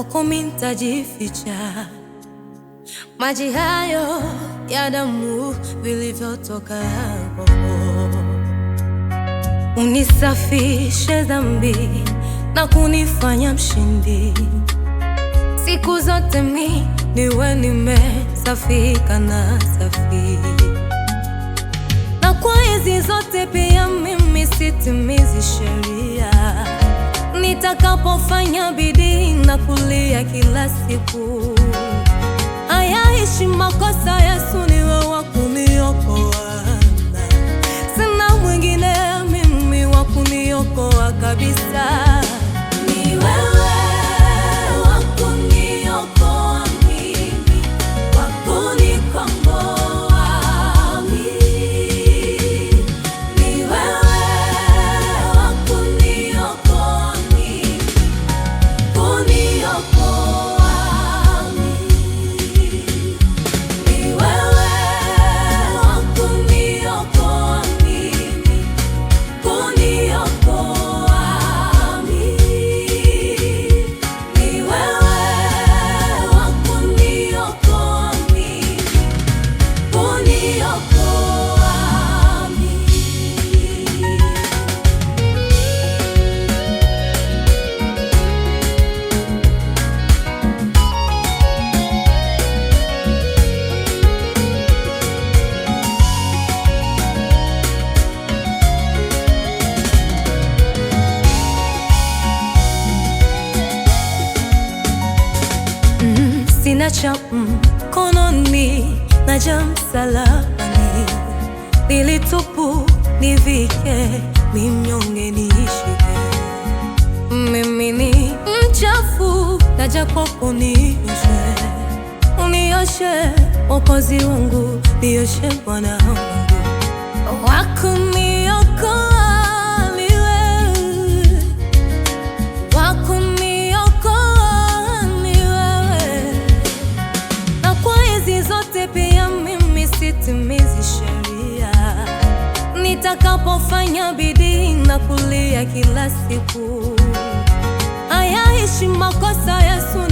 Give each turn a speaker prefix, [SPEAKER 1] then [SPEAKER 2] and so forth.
[SPEAKER 1] kwako mimi nitajificha. Maji hayo ya damu vilivyotoka kwako, unisafishe dhambi na kunifanya mshindi. Siku zote mimi niwe nimesafika na safi, na kwa hizi zote pia mimi sitimizi sheria. Nitakapofanya bidii na kulia kila siku, hayaishi makosa. Yesu niwe wa kuniokoa, sina mwingine mimi wa kuniokoa kabisa. Ni wewe wa kuniokoa mimi, wa kunikomboa mimi. Ni wewe wa kuniokoa mimi, kuniokoa mimi. Ni wewe wa kuniokoa mimi, kuniokoa mimi. Ni wewe wa kuniokoa mimi, kuniokoa mimi. Sina cha mkononi na cha msalabani, nilitupu nivike, mnyonge nishike. Mimi ni mchafu, naja kwako nioshe, unioshe Mwokozi wangu, nioshe Bwana wangu, wa kuniokoa ni wewe, wa kuniokoa ni wewe. Na kwa hizi zote pia mimi sitimizi sheria. Nitakapofanya bidii na kulia kila siku, hayaishi makosa. Yesu